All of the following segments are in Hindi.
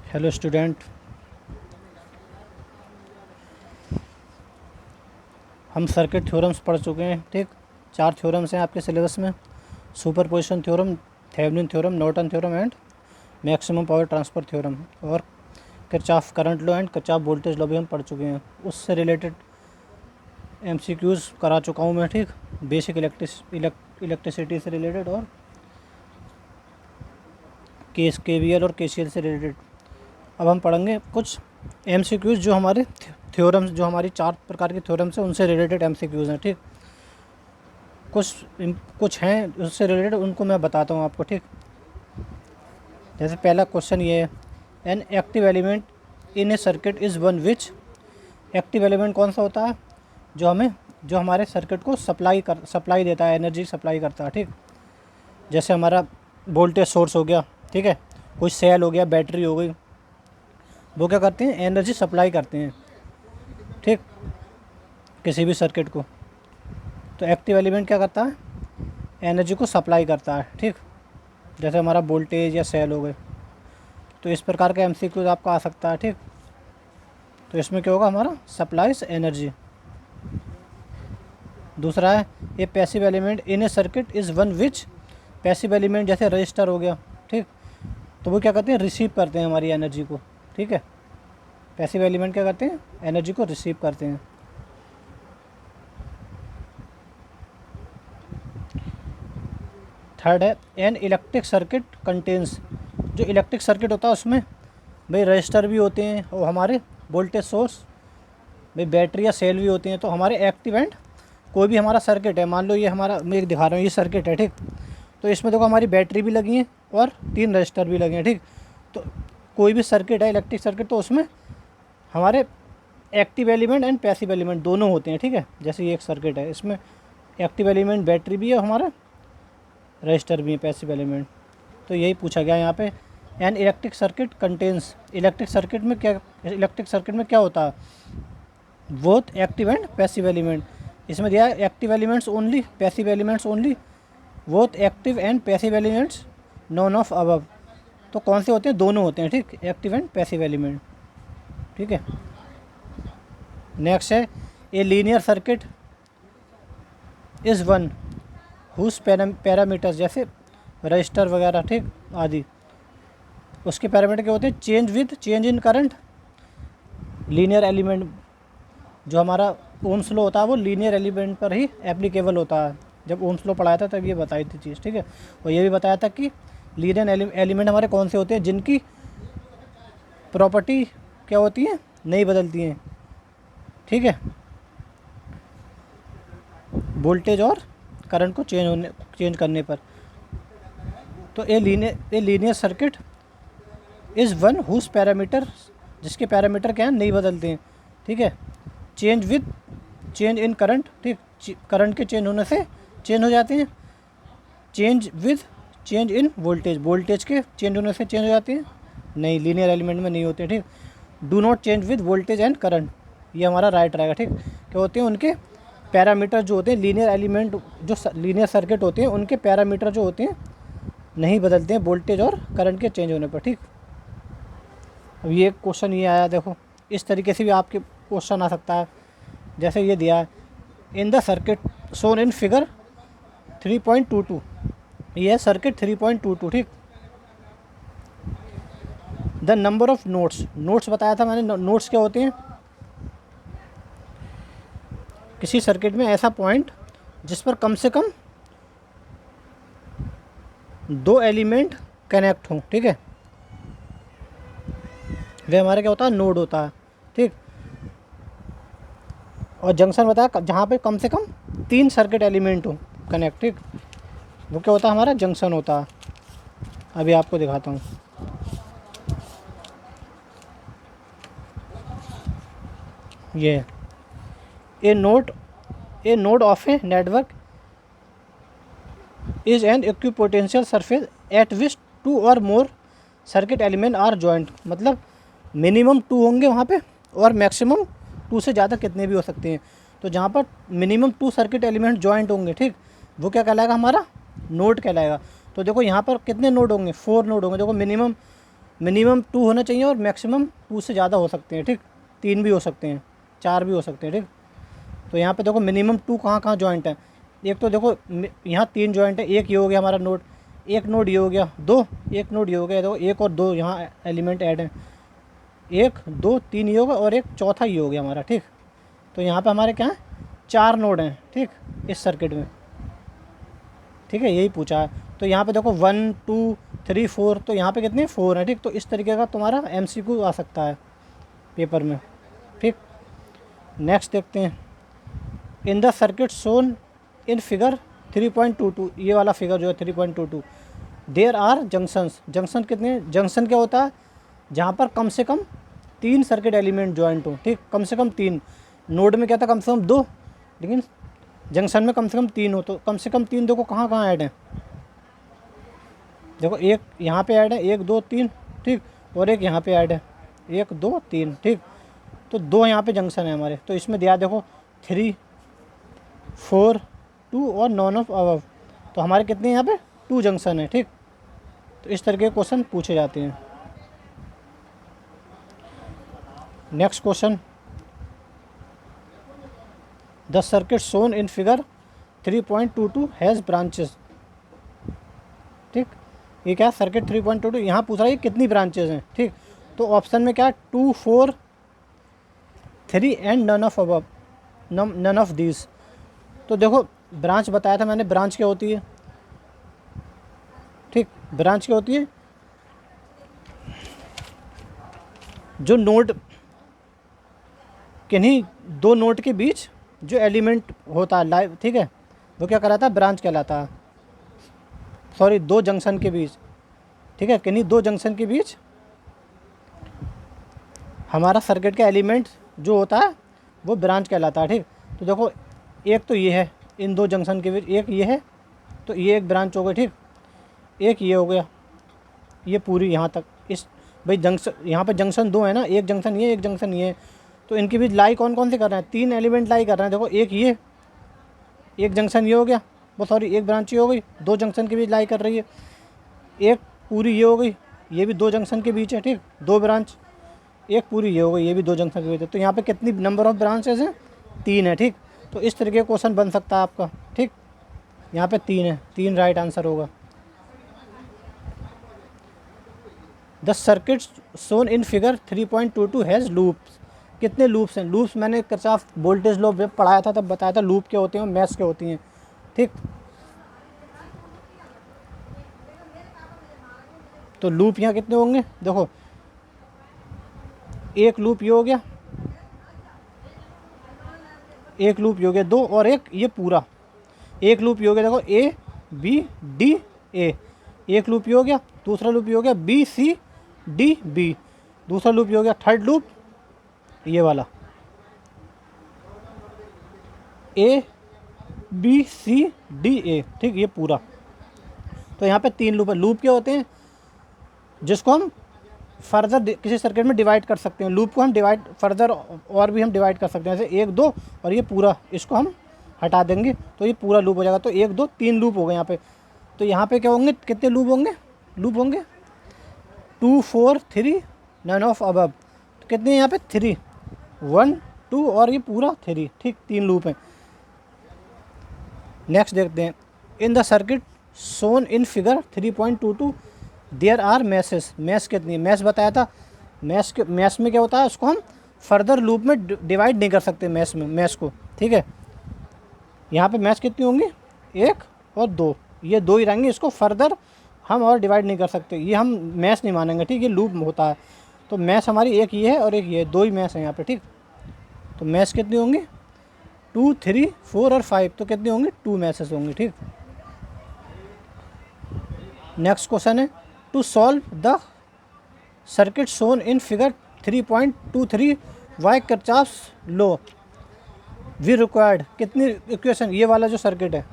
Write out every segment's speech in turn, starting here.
हेलो स्टूडेंट, हम सर्किट थ्योरम्स पढ़ चुके हैं। ठीक, 4 थ्योरम्स हैं आपके सिलेबस में। Superposition theorem, Thevenin theorem, Norton theorem and maximum power transfer theorem. और Kirchhoff current law and Kirchhoff voltage law भी हम पढ़ चुके हैं। उससे रिलेटेड एमसीक्यूज़ करा चुका हूँ मैं। ठीक, बेसिक इलेक्ट्रिसिटी से रिलेटेड और केवीएल और केसीएल से रिलेटेड। अब हम पढ़ेंगे कुछ एमसीक्यूज़ जो हमारे थ्योरम्स, जो हमारी 4 प्रकार के थ्योरम्स हैं उनसे रिलेटेड एमसीक्यूज़ हैं। ठीक, कुछ हैं उससे रिलेटेड, उनको मैं बताता हूँ आपको। ठीक, जैसे पहला क्वेश्चन ये है, an active element in A circuit is one which. Active element कौन सा होता है? जो हमारे सर्किट को सप्लाई देता है, एनर्जी सप्लाई करता है। ठीक, जैसे हमारा वोल्टेज सोर्स हो गया, ठीक है, कोई सेल हो गया, बैटरी हो गई, वो क्या करते हैं? एनर्जी सप्लाई करते हैं। ठीक, किसी भी सर्किट को। तो एक्टिव एलिमेंट क्या करता है? एनर्जी को सप्लाई करता है। ठीक, जैसे हमारा वोल्टेज या सेल हो गए। तो इस प्रकार का एमसीक्यूज आपका आ सकता है। ठीक, तो इसमें क्या होगा? हमारा सप्लाइज एनर्जी। दूसरा है, ये passive element in A circuit is one which. Passive element जैसे रजिस्टर हो गया, ठीक, तो वो क्या करते हैं? रिसीव करते हैं हमारी एनर्जी को। ठीक है, पैसिव एलिमेंट क्या करते हैं? एनर्जी को रिसीव करते हैं। थर्ड है, एन इलेक्ट्रिक सर्किट कंटेन्स। जो इलेक्ट्रिक सर्किट होता है उसमें भाई रजिस्टर भी होते हैं और हमारे वोल्टेज सोर्स, भाई बैटरी या सेल भी होती हैं। तो हमारे एक्टिव एंड कोई भी हमारा सर्किट है, मान लो ये हमारा, मैं एक दिखा रहा हूँ, ये सर्किट है। ठीक, तो इसमें देखो हमारी बैटरी भी लगी है और 3 रजिस्टर भी लगे हैं। ठीक, तो कोई भी सर्किट है, इलेक्ट्रिक सर्किट, तो उसमें हमारे active element and passive element दोनों होते हैं। ठीक है, जैसे ये एक सर्किट है, इसमें एक्टिव एलिमेंट बैटरी भी है, हमारा रजिस्टर भी है, पैसिव एलिमेंट। तो यही पूछा गया यहाँ पे। An electric circuit contains, electric circuit में क्या होता है? Both active and passive element. इसमें दिया है active elements only, passive elements only, both active and passive elements none of above. तो कौन से होते हैं? दोनों होते हैं। ठीक, एक्टिव एंड पैसिव एलिमेंट। ठीक है, नेक्स्ट है, a linear circuit is one whose parameters, जैसे रजिस्टर वगैरह, ठीक, आदि, उसके पैरामीटर क्या होते हैं? Change in current. Linear element, जो हमारा ओम्स लॉ होता है वो लीनियर एलिमेंट पर ही एप्लीकेबल होता है। जब ओम्स लॉ पढ़ाया था तब ये बताई थी चीज़। ठीक है, और ये भी बताया था कि लीनियर एलिमेंट हमारे कौन से होते हैं? जिनकी प्रॉपर्टी क्या होती है? नहीं बदलती हैं। ठीक है, वोल्टेज और करंट को चेंज करने पर। तो a linear circuit is one whose parameter, जिसके पैरामीटर क्या है? नहीं बदलते हैं। ठीक है, चेंज इन करंट, ठीक, करंट के चेंज होने से चेंज हो जाते हैं। चेंज इन वोल्टेज के चेंज होने से चेंज हो जाते हैं। नहीं, लीनियर एलिमेंट में नहीं होते। ठीक, do not change with voltage and current, ये हमारा राइट रहेगा। ठीक, क्या होते हैं? उनके पैरामीटर जो होते हैं, लीनियर एलिमेंट, जो लीनियर सर्किट होते हैं, उनके पैरामीटर जो होते हैं नहीं बदलते हैं वोल्टेज और करंट के चेंज होने पर। ठीक, अब ये क्वेश्चन ये आया, देखो इस तरीके से भी आपके क्वेश्चन आ सकता है। जैसे ये दिया है, इन the circuit shown in figure 3.22, ये है सर्किट 3.22। ठीक, द नंबर ऑफ नोट्स बताया था मैंने। नोट्स क्या होते हैं? किसी सर्किट में ऐसा पॉइंट जिस पर कम से कम 2 एलिमेंट कनेक्ट हों। ठीक है, वे हमारा क्या होता है? नोड होता है। ठीक, और जंक्शन बताया जहाँ पे कम से कम 3 सर्किट एलिमेंट हो कनेक्ट। ठीक, वो क्या होता है? हमारा जंक्शन होता है। अभी आपको दिखाता हूँ। ये a node of a network is an equipotential surface at which 2 और more circuit element are joint. मतलब मिनिमम 2 होंगे वहाँ पे और मैक्सिमम 2 से ज़्यादा कितने भी हो सकते हैं। तो जहाँ पर मिनिमम 2 सर्किट एलिमेंट जॉइंट होंगे, ठीक, वो क्या कहलाएगा? हमारा नोड कहलाएगा। तो देखो यहाँ पर कितने नोड होंगे? 4 नोड होंगे। देखो मिनिमम मिनिमम 2 होना चाहिए और मैक्सिमम 2 से ज़्यादा हो सकते हैं, ठीक। 3 भी हो सकते हैं, 4 भी हो सकते हैं, ठीक। तो यहाँ पे देखो मिनिमम 2 कहाँ कहाँ जॉइंट है। एक तो देखो यहाँ 3 जॉइंट है, एक ये हो गया हमारा नोड, एक नोड ये हो गया, 2 एक नोड ये हो गया, देखो एक और 2 यहाँ एलिमेंट ऐड हैं, 1 2 3 ये होगा और एक चौथा ये हो गया हमारा, ठीक। तो यहाँ पे हमारे क्या है, 4 नोड हैं, ठीक, इस सर्किट में, ठीक है, यही पूछा है। तो यहाँ पे देखो 1 2 3 4, तो यहाँ पे कितने 4 हैं, ठीक। तो इस तरीके का तुम्हारा MCQ आ सकता है पेपर में, ठीक। नेक्स्ट देखते हैं, in the circuit shown in figure 3.22, ये वाला फिगर जो है 3.22, देयर आर जंक्शंस। जंक्शन कितने हैं, जंक्शन क्या होता है, जहाँ पर कम से कम 3 सर्किट एलिमेंट जॉइंट हो, ठीक, कम से कम 3। नोड में क्या था, कम से कम 2, लेकिन जंक्शन में कम से कम 3 हो। तो कम से कम 3 देखो कहाँ कहाँ ऐड है, देखो एक यहाँ पे ऐड है, 1 2 3, ठीक, और एक यहाँ पे ऐड है, 1 2 3, ठीक। तो 2 यहाँ पे जंक्शन है हमारे। तो इसमें दिया देखो 3 4 2 और नॉन ऑफ अबव, तो हमारे कितने यहाँ पे 2 जंक्शन है, ठीक। तो इस तरह के क्वेश्चन पूछे जाते हैं। Next question, the circuit shown in figure 3.22 has branches, ठीक। ये क्या सर्किट 3.22, यहाँ पूछ रहा है कितनी ब्रांचेज हैं, ठीक। तो ऑप्शन में क्या है, 2 4 3 and none of above, none of these. तो देखो ब्रांच बताया था मैंने, ब्रांच क्या होती है, ठीक, ब्रांच क्या होती है, जो नोड किन्हीं 2 नोड के बीच जो एलिमेंट होता है लाइव, ठीक है, वो क्या कहलाता है, ब्रांच कहलाता है। सॉरी, 2 जंक्शन के बीच, ठीक है, किन्हीं 2 जंक्शन के बीच हमारा सर्किट का एलिमेंट जो होता है वो ब्रांच कहलाता है, ठीक। तो देखो एक तो ये है, इन 2 जंक्शन के बीच एक ये है, तो ये एक ब्रांच हो गई, ठीक। एक ये हो गया, ये पूरी यहाँ तक, इस भाई जंक्शन, यहाँ पे जंक्शन 2 है ना, एक जंक्शन ये, एक जंक्शन ये, तो इनके बीच लाई कौन कौन से कर रहे हैं, 3 एलिमेंट लाई कर रहे हैं। देखो एक ये, एक जंक्शन ये हो गया, वो सॉरी एक ब्रांच ये हो गई, 2 जंक्शन के बीच लाई कर रही है। एक पूरी ये हो गई, ये भी 2 जंक्शन के बीच है, ठीक, 2 ब्रांच। एक पूरी ये हो गई, ये भी 2 जंक्शन के बीच है। तो यहाँ पे कितनी नंबर ऑफ ब्रांचेस हैं, 3 है, ठीक। तो इस तरीके का क्वेश्चन बन सकता है आपका, ठीक। यहाँ पे 3 है, 3 राइट आंसर होगा। The circuit shown in figure 3.22 has loops, कितने लूप्स हैं। लूप्स मैंने किरचॉफ वोल्टेज लॉ जब पढ़ाया था तब बताया था लूप क्या होते हैं और मैश क्या होती हैं, ठीक। तो लूप यहाँ कितने होंगे, देखो एक लूप ये हो गया, एक लूप ये हो गया, 2 और एक ये पूरा, एक लूप ये हो गया, देखो A B D A, एक लूप ये हो गया, दूसरा लूप ये हो गया B C D B, दूसरा लूप ये हो गया, थर्ड लूप ये वाला A B C D A, ठीक, ये पूरा। तो यहाँ पे 3 लूप है। लूप क्या होते हैं, जिसको हम फर्दर किसी सर्किट में डिवाइड कर सकते हैं। लूप को हम डिवाइड फर्दर और भी हम डिवाइड कर सकते हैं, जैसे 1 2 और ये पूरा, इसको हम हटा देंगे तो ये पूरा लूप हो जाएगा। तो 1 2 3 लूप हो गए यहाँ पे। तो यहाँ पे क्या होंगे, कितने लूप होंगे, लूप होंगे 2 4 3 नन ऑफ अबव, तो कितने यहाँ पे 3 1 2 और ये पूरा 3, ठीक, 3 लूप हैं। नेक्स्ट देखते हैं, in the circuit shown in figure 3.22 there are meshes. Mesh कितनी है, मैश बताया था, मैश में क्या होता है, उसको हम फर्दर लूप में डिवाइड नहीं कर सकते मैश में, मैश को, ठीक है। यहाँ पे मैश कितनी होंगी, 1 और 2, ये 2 ही रहेंगे, इसको फर्दर हम और डिवाइड नहीं कर सकते, ये हम मैश नहीं मानेंगे, ठीक, ये लूप होता है। तो मैश हमारी एक ये है और एक ये, 2 ही मैश है यहाँ पे, ठीक। तो मैश कितनी होंगी, 2 3 4 और 5, तो कितनी होंगी, 2 मैसेज होंगी, ठीक। नेक्स्ट क्वेश्चन है, to solve the circuit shown in figure 3.23 by Kirchhoff's law we required, कितनी इक्वेशन, ये वाला जो सर्किट है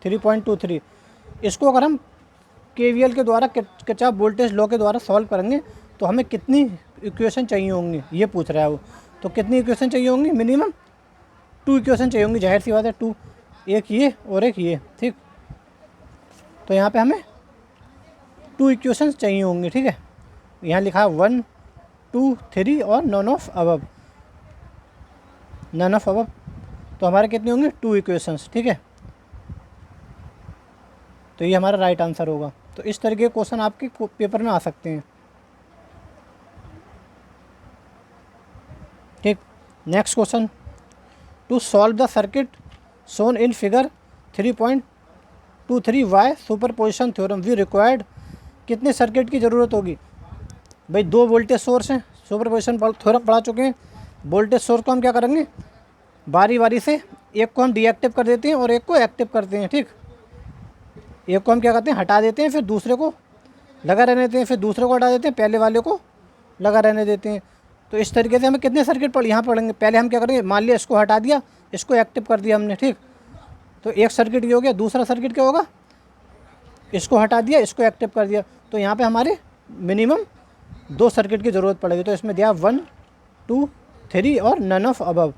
3.23, इसको अगर हम KVL के द्वारा, किरचॉफ वोल्टेज लॉ के द्वारा सॉल्व करेंगे तो हमें कितनी इक्वेशन चाहिए होंगी, ये पूछ रहा है वो। तो कितनी इक्वेशन चाहिए होंगी, मिनिमम 2 इक्वेशन चाहिए होंगी, जाहिर सी बात है 2, एक ये और एक ये, ठीक। तो यहाँ पे हमें 2 इक्वेशंस चाहिए होंगे, ठीक है। यहाँ लिखा है 1 2 3 और none of above, none of above, तो हमारे कितने होंगे 2 इक्वेशंस, ठीक है। तो ये हमारा राइट आंसर होगा। तो इस तरीके के क्वेश्चन आपके पेपर में आ सकते हैं, ठीक। Next question, to solve the circuit shown in figure 3.23 by superposition theorem we required, कितने सर्किट की ज़रूरत होगी। भाई 2 वोल्टेज सोर्स हैं, सुपरपोजिशन थ्योरम पढ़ा चुके हैं। वोल्टेज सोर्स को हम क्या करेंगे, बारी बारी से एक को हम डीएक्टिव कर देते हैं और एक को एक्टिव करते हैं, ठीक। एक को हम क्या करते हैं, हटा देते हैं, फिर दूसरे को लगा रहने देते हैं, फिर दूसरे को हटा देते हैं, पहले वाले को लगा रहने देते हैं। तो इस तरीके से हमें कितने सर्किट यहाँ पढ़ेंगे। पहले हम क्या करेंगे, मान लिया इसको हटा दिया, इसको एक्टिव कर दिया हमने, ठीक। तो एक सर्किट ये हो गया। दूसरा सर्किट क्या होगा, इसको हटा दिया, इसको एक्टिव कर दिया। तो यहाँ पे हमारे मिनिमम 2 सर्किट की ज़रूरत पड़ेगी। तो इसमें दिया 1 2 3 और नन ऑफ अबव।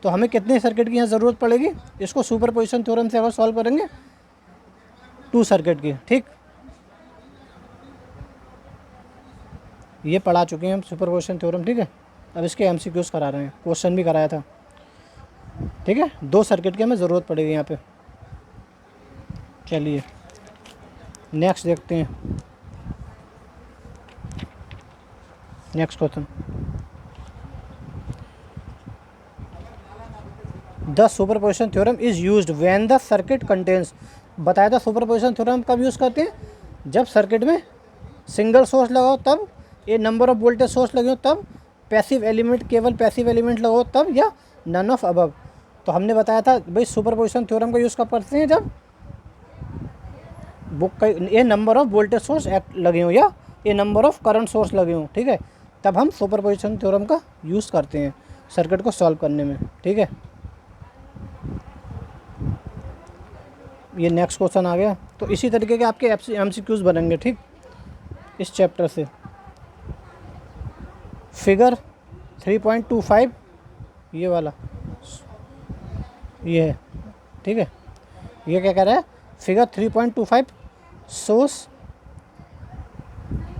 तो हमें कितने सर्किट की यहाँ ज़रूरत पड़ेगी, इसको सुपरपोजिशन थ्योरम से अगर सॉल्व करेंगे 2 सर्किट की, ठीक। ये पढ़ा चुके हैं हम सुपरपोजिशन थ्योरम, ठीक है। अब इसके एमसीक्यूज करा रहे हैं, क्वेश्चन भी कराया था, ठीक है। 2 सर्किट की हमें ज़रूरत पड़ेगी यहाँ पे। चलिए नेक्स्ट देखते हैं। Next question, the superposition theorem is used when the circuit contains, बताया था सुपरपोजिशन थ्योरम कब यूज़ करते हैं, जब सर्किट में सिंगल सोर्स लगाओ तब, ए नंबर ऑफ वोल्टेज सोर्स लगे हो तब, पैसिव एलिमेंट, केवल पैसिव एलिमेंट लगाओ तब, या नन ऑफ अबव। तो हमने बताया था भाई सुपरपोजिशन थ्योरम का यूज़ कब करते हैं, जब book A number of voltage source लगे हो या ए नंबर ऑफ करंट सोर्स लगे हो, ठीक है। तब हम सुपरपोजिशन थ्योरम का यूज़ करते हैं सर्किट को सॉल्व करने में, ठीक है। ये नेक्स्ट क्वेश्चन आ गया। तो इसी तरीके के आपके एमसीक्यूज बनेंगे, ठीक, इस चैप्टर से। फिगर 3.25 ये वाला, ये है, ठीक है। ये क्या कह रहा है, figure 3.25 shows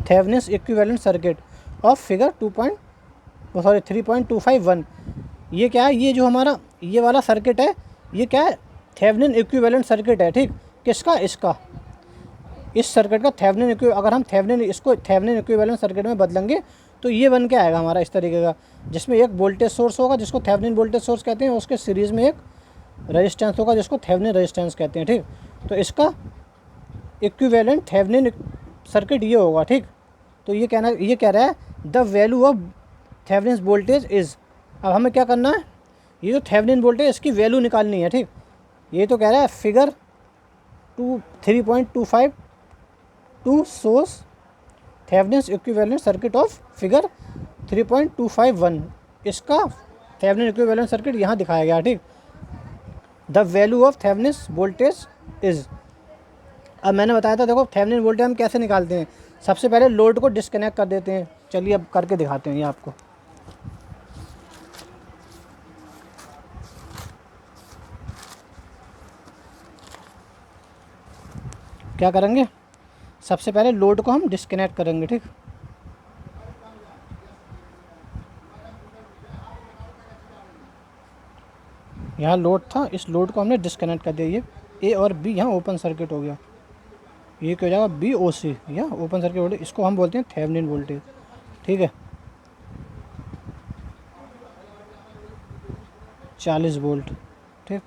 Thevenin's equivalent circuit of figure 3.251। ये क्या है, ये जो हमारा ये वाला सर्किट है, ये क्या है, थेवेनिन इक्विवेलेंट सर्किट है, ठीक। किसका, इसका, इस सर्किट का थेवेनिन अगर हम इसको थेवेनिन इक्विवेलेंट सर्किट में बदलेंगे तो ये बन के आएगा हमारा इस तरीके का, जिसमें एक वोल्टेज सोर्स होगा जिसको थेवेनिन वोल्टेज सोर्स कहते हैं, उसके सीरीज़ में एक रेजिस्टेंस होगा जिसको थेवेनिन रेजिस्टेंस कहते हैं, ठीक। तो इसका इक्विवेलेंट थेवेनिन सर्किट ये होगा, ठीक। तो ये कह रहा है the value of Thevenin voltage is. अब हमें क्या करना है, ये जो थेवेनिन वोल्टेज इसकी वैल्यू निकालनी है, ठीक। ये तो कह रहा है figure 3.25 two source Thevenin's equivalent circuit of figure 3.251। इसका थेवेनिन इक्विवेलेंट सर्किट यहाँ दिखाया गया, ठीक। The value of Thevenin's voltage is. अब मैंने बताया था, देखो थेवेनिन वोल्टेज हम कैसे निकालते हैं, सबसे पहले लोड को डिस्कनेक्ट कर देते हैं। चलिए अब करके दिखाते हैं ये आपको। क्या करेंगे, सबसे पहले लोड को हम डिस्कनेक्ट करेंगे, ठीक। यहाँ लोड था, इस लोड को हमने डिस्कनेक्ट कर दिया। ये ए और बी यहाँ ओपन सर्किट हो गया, ये क्या हो जाएगा बी ओ सी, या ओपन सर्किट वोल्टेज, इसको हम बोलते हैं थेवेनिन वोल्टेज, ठीक है। 40 वोल्ट, ठीक।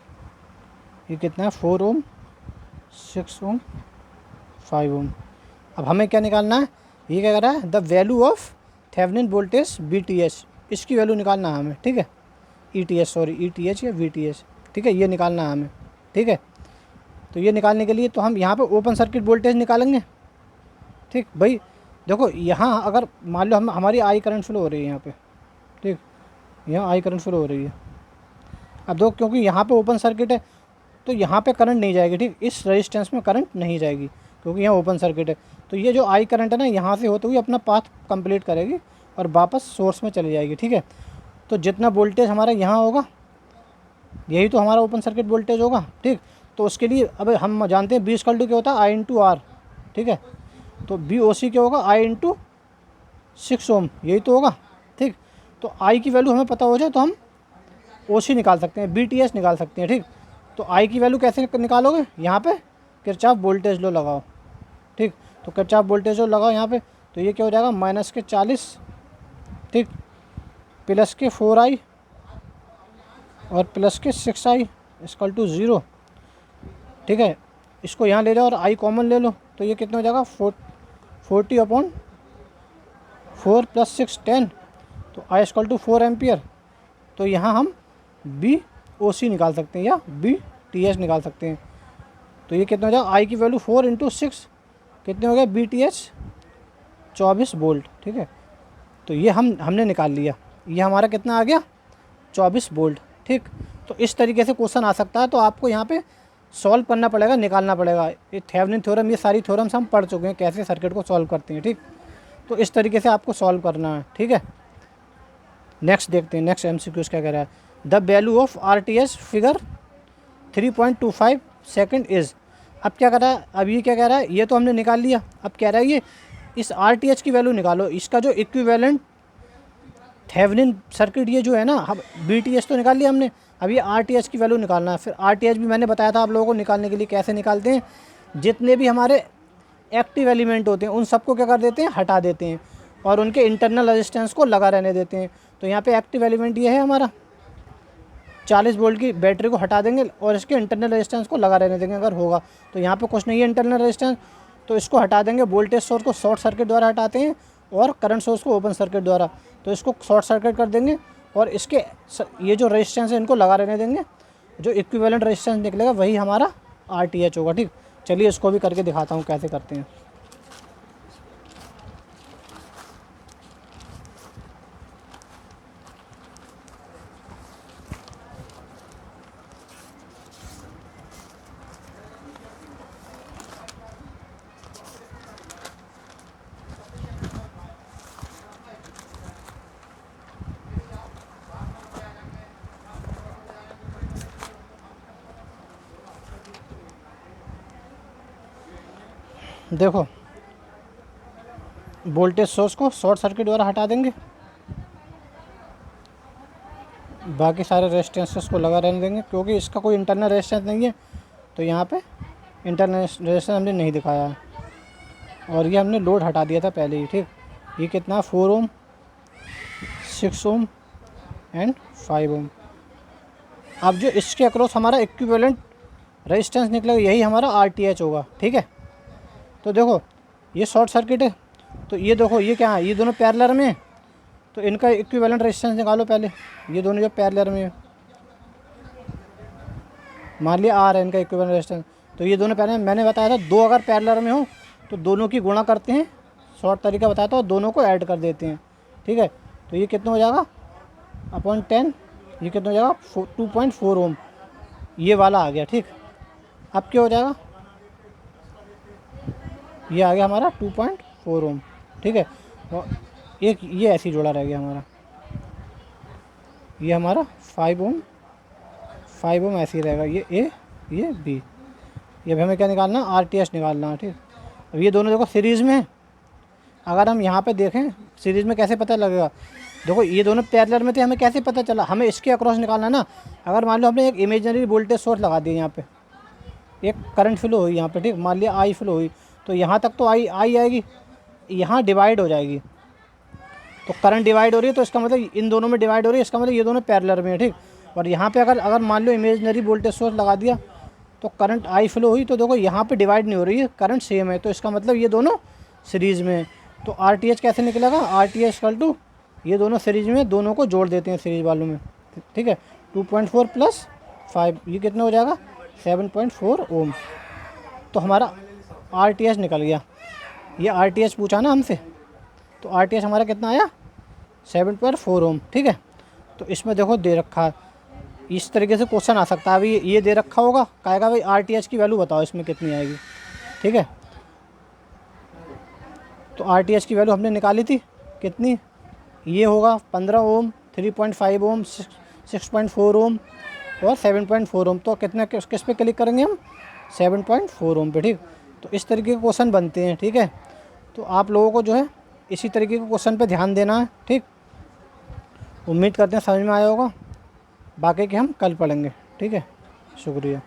ये कितना है, 4 ओम, 6 ओम, 5 ओम। अब हमें क्या निकालना है, ये क्या कर रहा है, the value of Thevenin voltage VTH, इसकी वैल्यू निकालना है हमें, ठीक है। ETH, सॉरी ETH या VTH, ठीक है, ये निकालना है हमें, ठीक है। तो ये निकालने के लिए तो हम यहाँ पे ओपन सर्किट वोल्टेज निकालेंगे, ठीक। भाई देखो यहाँ अगर मान लो हमारी आई करंट फ्लो हो रही है यहाँ पे, ठीक, यहाँ आई करंट फ्लो हो रही है। अब दो, क्योंकि यहाँ पे ओपन सर्किट है तो यहाँ पे करंट नहीं जाएगी, ठीक। इस रेजिस्टेंस में करंट नहीं जाएगी क्योंकि यहाँ ओपन सर्किट है। तो ये जो आई करंट है ना, यहाँ से होते हुए अपना पाथ कंप्लीट करेगी और वापस सोर्स में चली जाएगी, ठीक है। तो जितना वोल्टेज हमारा यहाँ होगा यही तो हमारा ओपन सर्किट वोल्टेज होगा, ठीक। तो उसके लिए अब हम जानते हैं B = क्या होता है, I × R, ठीक है। तो BOC क्या होगा, I × 6 ओम, यही तो होगा। ठीक, तो आई की वैल्यू हमें पता हो जाए तो हम ओसी निकाल सकते हैं, बीटीएस निकाल सकते हैं। ठीक, तो आई की वैल्यू कैसे निकालोगे, यहाँ पे किरचॉफ वोल्टेज लॉ लगाओ। ठीक, तो किरचॉफ वोल्टेज लॉ लगाओ यहाँ पे, तो ये क्या हो जाएगा -40, ठीक, +4i और +6i इक्वल टू 0। ठीक है, इसको यहाँ ले जाओ और आई कॉमन ले लो, तो ये कितना हो जाएगा 40/4 + 6 10, तो आई इक्वल टू 4 एम्पियर। तो यहाँ हम बी ओ सी निकाल सकते हैं या बी टी एच निकाल सकते हैं। तो ये कितना हो जाएगा, आई की वैल्यू 4 × 6 कितने हो गए, बी टी एच 24 वोल्ट। ठीक है, तो ये हमने निकाल लिया, ये हमारा कितना आ गया 24 वोल्ट। ठीक, तो इस तरीके से क्वेश्चन आ सकता है। तो आपको यहाँ पे सॉल्व करना पड़ेगा, निकालना पड़ेगा। ये थेवेनिन थ्योरम, ये सारी थ्योरम्स हम पढ़ चुके हैं कैसे सर्किट को सॉल्व करते हैं। ठीक, तो इस तरीके से आपको सॉल्व करना है। ठीक है, नेक्स्ट देखते हैं, नेक्स्ट एमसीक्यूज क्या कह रहा है। The value of RTH figure 3.25 second is. अब क्या कर रहा है, अब ये क्या कह रहा है, ये तो हमने निकाल लिया। अब कह रहा है ये इस आरटीएच की वैल्यू निकालो, इसका जो इक्विवेलेंट थेवेनिन सर्किट ये जो है ना, हम बीटीएच तो निकाल लिया हमने, अब ये आरटीएच की वैल्यू निकालना है। फिर आरटीएच भी मैंने बताया था आप लोगों को निकालने के लिए कैसे निकालते हैं। जितने भी हमारे एक्टिव एलिमेंट होते हैं उन सबको क्या कर देते हैं, हटा देते हैं और उनके इंटरनल रेजिस्टेंस को लगा रहने देते हैं। तो यहाँ पे एक्टिव एलिमेंट ये है हमारा, 40 वोल्ट की बैटरी को हटा देंगे और इसके इंटरनल रेजिस्टेंस को लगा रहने देंगे अगर होगा। तो यहाँ पे कुछ नहीं है इंटरनल रेजिस्टेंस, तो इसको हटा देंगे। वोल्टेज सोर्स को शॉर्ट सर्किट द्वारा हटाते हैं और करंट सोर्स को ओपन सर्किट द्वारा, तो इसको शॉर्ट सर्किट कर देंगे और इसके ये जो रेजिस्टेंस है इनको लगा रहने देंगे। जो इक्विवेलेंट रेजिस्टेंस निकलेगा वही हमारा आरटीएच होगा। ठीक, चलिए इसको भी करके दिखाता हूँ कैसे करते हैं। देखो, वोल्टेज सोर्स को शॉर्ट सर्किट द्वारा हटा देंगे, बाकी सारे रेजिस्टेंसेस को लगा रहने देंगे क्योंकि इसका कोई इंटरनल रेजिस्टेंस नहीं है। तो यहाँ पे इंटरनल रेजिस्टेंस हमने नहीं दिखाया है और ये हमने लोड हटा दिया था पहले ही। ठीक, ये कितना 4 ओम, 6 ओम एंड 5 ओम। अब जो इसके अक्रॉस हमारा इक्विवेलेंट रेजिस्टेंस निकलेगा यही हमारा आरटीएच होगा। ठीक है, तो देखो ये शॉर्ट सर्किट है, तो ये देखो ये क्या है, ये दोनों पैरेलल में है, तो इनका इक्विवेलेंट रेजिस्टेंस निकालो पहले। ये दोनों जो पैरेलल में है, मान लिया आर है इनका इक्विवेलेंट रेजिस्टेंस, तो ये दोनों पैरेलल। मैंने बताया था दो अगर पैरेलल में हो तो दोनों की गुणा करते हैं, शॉर्ट तरीका बताया था, और दोनों को ऐड कर देते हैं। ठीक है, तो ये कितना हो जाएगा अपॉन 10, ये कितना हो जाएगा 2.4 ओम, ये वाला आ गया। ठीक, अब क्या हो जाएगा, ये आ गया हमारा 2.4 ओम। ठीक है, और एक ये ऐसे ही जोड़ा रह गया हमारा, ये हमारा 5 ओम, 5 ओम ऐसे ही रहेगा, ये ए ये बी। ये भी हमें क्या निकालना, आरटीएच निकालना है। ठीक, अब ये दोनों देखो सीरीज़ में है। अगर हम यहाँ पे देखें सीरीज़ में कैसे पता लगेगा, देखो ये दोनों पैरेलल में थे, हमें कैसे पता चला, हमें इसके अक्रॉस निकालना ना। अगर मान लो हमने एक इमेजिनरी वोल्टेज सोर्स लगा दिया, यहाँ पे एक करंट फ्लो हुई यहाँ पे, ठीक, मान लिया आई फ्लो हुई, तो यहाँ तक तो आई आएगी, यहाँ डिवाइड हो जाएगी, तो करंट डिवाइड हो रही है, तो इसका मतलब इन दोनों में डिवाइड हो रही है, इसका मतलब ये दोनों पैरेलल में है। ठीक, और यहाँ पे अगर मान लो इमेजिनरी वोल्टेज सोर्स लगा दिया तो करंट आई फ्लो हुई, तो देखो यहाँ पे डिवाइड नहीं हो रही है, करंट सेम है, तो इसका मतलब ये दोनों सीरीज़ में है। तो आरटीएच कैसे निकलेगा, आरटीएच इक्वल टू ये दोनों सीरीज़ में, दोनों को जोड़ देते हैं सीरीज़ वालों में। ठीक है, 2.4 + 5, ये कितना हो जाएगा 7.4 ओम। तो हमारा आरटीएच निकल गया। ये आरटीएच पूछा ना हमसे, तो आरटीएच हमारा कितना आया 7.4 ओम। ठीक है, तो इसमें देखो दे रखा है, इस तरीके से क्वेश्चन आ सकता है। अभी ये दे रखा होगा, कहेगा भाई आरटीएच की वैल्यू बताओ इसमें कितनी आएगी। ठीक है, तो आरटीएच की वैल्यू हमने निकाली थी कितनी, ये होगा 15 ओम, 3.5 ओम, 6.4 ओम और 7.4 ओम। तो कितना किस पे क्लिक करेंगे हम, 7.4 ओम पे। ठीक, तो इस तरीके के क्वेश्चन बनते हैं। ठीक है, तो आप लोगों को जो है इसी तरीके के क्वेश्चन पे ध्यान देना है, ठीक। उम्मीद करते हैं समझ में आया होगा, बाकी के हम कल पढ़ेंगे, ठीक है। शुक्रिया।